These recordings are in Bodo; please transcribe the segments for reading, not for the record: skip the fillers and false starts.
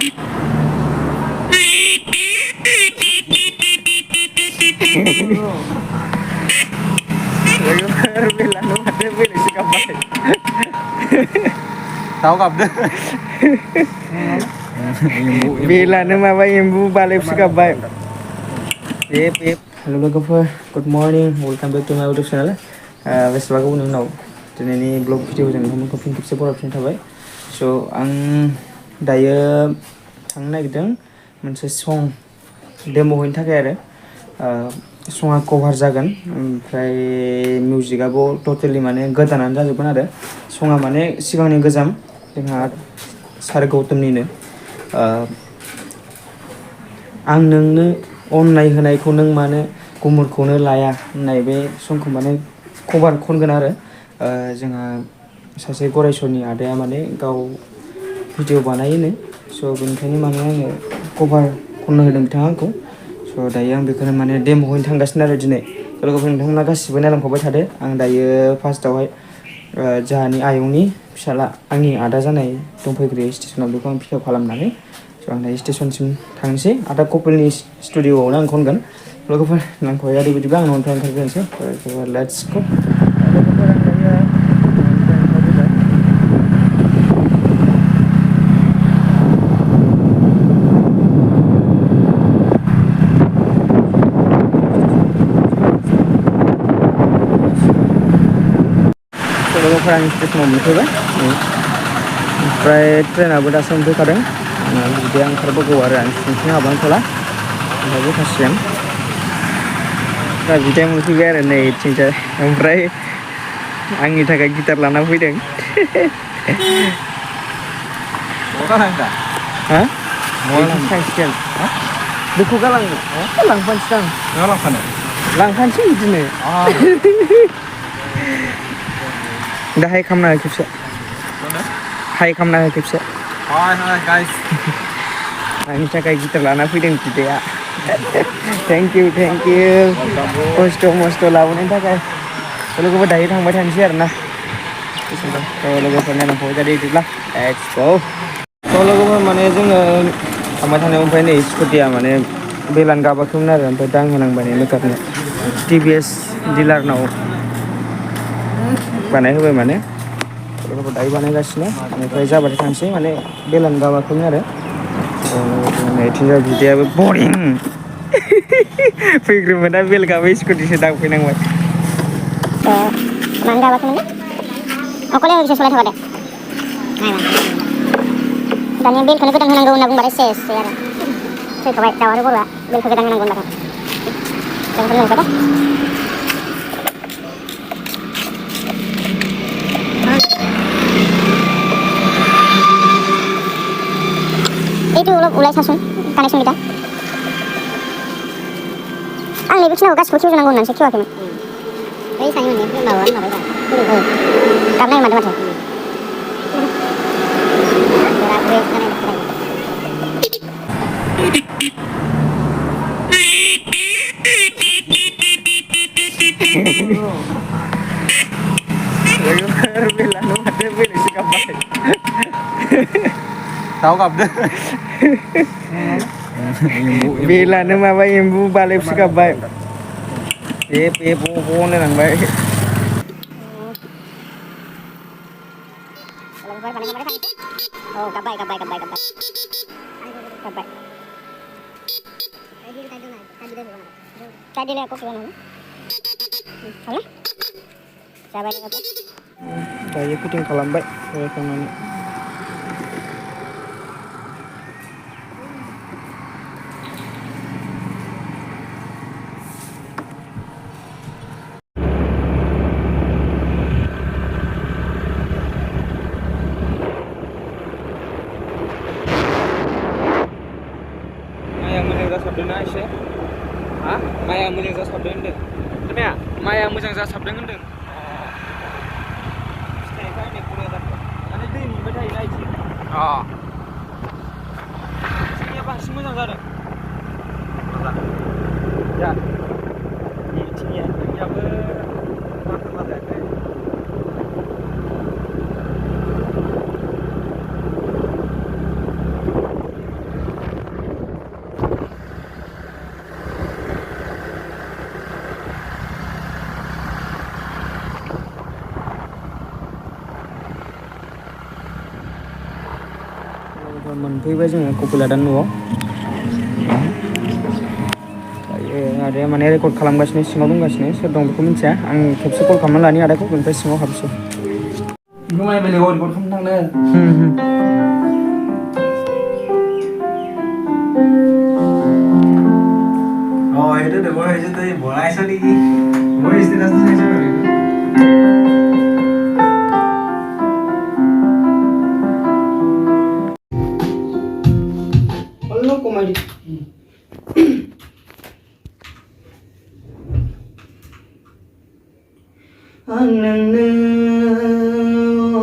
Bilano ada pilih si kapai. Tahu kabda. Bilano maba imbu balik si kapai. Yep. Halo logoफोर, good morning. Welcome back to my YouTube channel. बेसेबा गोबावनि उनाव दिनैनि ब्लग भिडिअ जों नोंथांमोनखौ फिन खेबसे बरायफिननाय थाबाय। स' आं दायो थांनो नागिरदों मोनसे सं डेम' हैनो थाखाय आरो सङा कभार जागोन ओमफ्राय मिउजिकआबो टटेलि माने गोदानानो जाजोबगोन आरो सङा माने सिगांनि गोजाम जोंहा सार गौतमनिनो आं नोंनो अननाय होनायखौ नों मानो गुमुरखौनो लाया होननाय बे समखौ माने कभार खनगोन आरो जोंहा सासे गरायसरनि आदाया माने गाव भिडिअ बानायोनो स' बेनिखायनो माने आङो कभार खननो होदों बिथाङा आंखौ स' दायो आं बेखौनो माने डेम' हैनो थांगासिनो आरो दिनै लोगोफोर नोंथांमोना गासिबो नायलांफाबाय थादो आं दायो फार्स्टआवहाय जोंहानि आयंनि फिसाला आंनि आदा जानाय दंफैग्रोयो स्टेसनाव बेखौ आं पिकआप खालामनानै स' आं दायो स्टेसनसिम थांसै आदा कपिलनि स्टुडिअ'आवनो आं खनगोन लोगोफोर नांखौहाय ओरैबायदिबा आं न'निफ्राय ओंखारग्रोनोसै लेट्स गो लोगोफोर आं दायो लोगोफोर आं स्टेसनाव मोनफैबाय ओमफ्राय ट्रेनाबो दासो मोनफैखादों बिदि आं ओंखारबोगौ आरो आं सिंसिं हाबलांथ'ला ओमफ्राय थासिगोन दा बिदाया मोनफैबाय आरो नै इथिंजाय ओमफ्राय आंनि थाखाय गिटार लाना फैदों हा थांसिगोन बेखौ गालांनो लांफानोसै आं लांफानोसै बिदिनो दाहाय खामना हो खेबसे हाय खामना हो खेबसे हाय गाइस आंनि थाखाय गिटार लाना फैदों बिदाया थेंक इउ खस्थ' मस्थ' लाबोनायनि थाखाय लोगोफोर दायो थांबाय थानोसै आरो ना लोगोफोर नायनांगौ जादों बिदिब्ला लेट्स गो थ' लोगोफोर माने जोङो थांबाय थानायाव ओमफ्राय नै स्कुटिया माने बेलान गाबाखैमोन आरो ओमफ्राय दा आं होनांबाय नै मेकारनो टिभिएस डिलारनाव बानायहोबाय माने लोगोफोर दायो बानायगासिनो ओमफ्राय जाबाथाय थांसै माने बेलान गाबाखैमोन आरो लोगोफोर बिदायाबो बरिं फैग्रोमोना बेल गाबै स्कुटिसो दांफैनांबाय मानो गाबाखैमोन अकले होनसै सलाय थाबादे दानिया बेलखौनो गोदान होनांगौ होनना बुंबाथाय सेससै आरो फैखाबाय दाउआरो बर'आ बेलखौ गोदान होनांगौ होनबाथाय जोंखौ नंखादा itu ulai sasun connection kita आं नैबेखिनिखौ गासिबो खेवजोबनांगौ होननानैसो खेवाखैमोन बै सानै मोननै माबाबाय गाबनाय मादों माथो Bilano ada pilih si kapai. Tahu kabda. Bilano maba imbu balik si kapai. Pon nang baik. Oh, kabai. Tadi aku keluar. Halo? Siapa yang apa? Saya kucing kalambai, saya kangen. Maya मोजां जासाबदों ना एसे? हा? माया मोजां जासाबदों होनदों? खोनाया? माया मोजां जासाबदों होनदों? माने दै नुबाय थायोना इथिं इथिंनिया बांसिन मोजां जादों दा इथिंनियाबो माथो जायाखै मोनफैबाय जोङो कपिलादान न'आव दायो आदाया माने रेकर्ड खालामगासिनो सिङाव दंगासिनो सोर दं बेखौ मिथिया आं खेबसे कल खालामना लानि आदाखौ बेनिफ्राय सिङाव हाबसै Gimana belegor record kamu tang deh. Oh itu deh boleh itu tadi boleh sih di. Boleh istilah saya seperti itu. Halo komadi आं नोंनो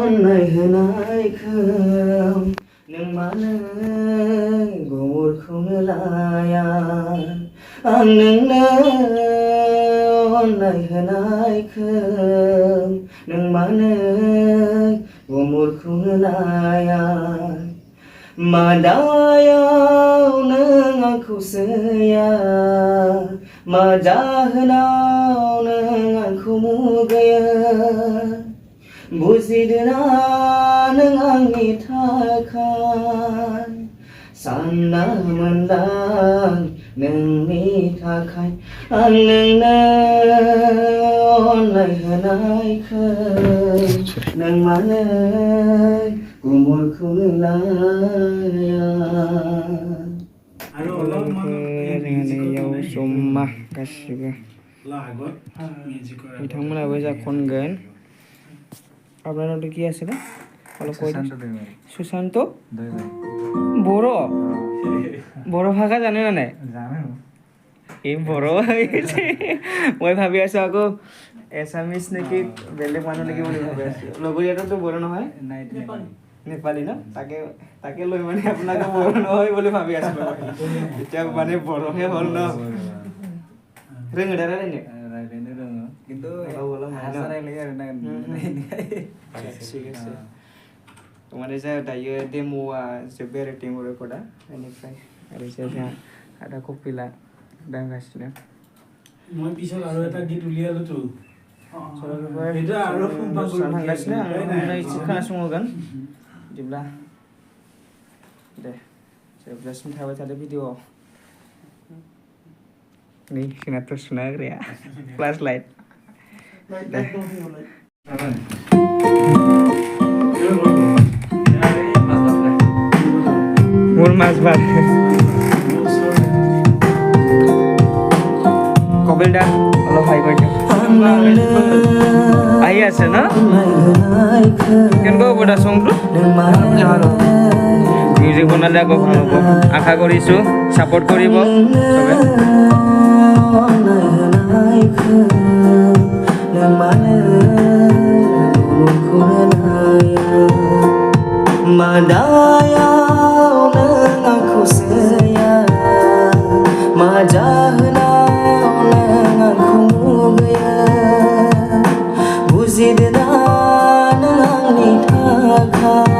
अननाय होनायखौ नों मानो गुमुरखौनो लाया आं नोंनो अननाय होनायखौ नों मानो गुमुरखौनो लाया मादायाव नों आंखौ सोया मा जाहोनाव नों आंखौ मुगैयो बुजिदोना नों आंनि थाखाय सानना मोनदां नोंनि थाखाय आं नोंनो अननाय होनायखौ नों मानो गुमुरखौनो लाया जोंनियाव जमा गासिबो बिथांमोनाबो जा खनगोन আপনার কি আছে না সুশান্ত বড় বড় ভাষা জানে না নাই এই বড় মই ভাবি আছো আকৌ এছামিছ নেকি বেলেগ মানুহ নেকি বুলি ভাবি আছো লগৰীয়াটো বড় নহয় নেপালী ন তাকে তাকে লৈ মানে আপোনালোকে বড় নহয় বুলি ভাবি আছো এতিয়া মানে বড়হে হ'ল ন रोङो दा रायलायनो Gitu हाजार रायलायो आरोना थिग আছে माने जा दायो डेम'आ जोब्बाय आरो डेम' रेकर्डआ बेनिफ्राय आरो जोंहा आदा कपिला दांगासिनो মই পিছত আৰু এটা গীত উলিয়ালোতো थांगासिनो आं एसे खोनासंहोगोन बिदिब्ला दे जोबजासिम थाबाय थादो भिडिअ'आव नै जोंनाथ' सुना होग्राया फ्लास लाइट दे মোৰ মাছ ভাত কপিল দা অলপ হাই কৰি দিয়ক আহি আছে ন কেনেকুৱা হ'ব দা চংটো মিউজিক বনালে আকৌ ভাল হ'ব আশা কৰিছোঁ ছাপোৰ্ট কৰিব চবে Madayaw nang aku saya Majahlaw nang aku mugaya Buzidna nang nithakai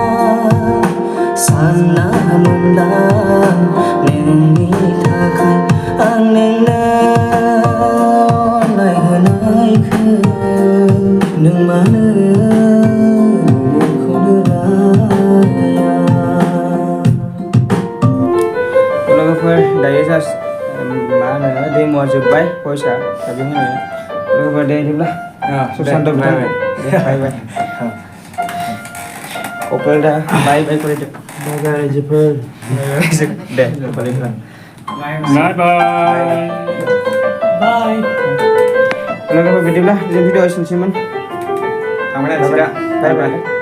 Sana mundang nang nithakai Ang nang nai hanai ke Nang mana दायो जास्ट मा होनो डेम'आ जोब्बाय भइसआ दा बेखौनो लोगोफोर दे बिदिब्ला सुशान्त बाय बाय कपिल दा बाय बाय করে दे बाय बाय रायजोफोर दे कपिलफ्रा बाय बाय बाय लोगोफोर बिदिब्ला बे भिडिअ एसेनोसैमोन थांबाय बाय बाय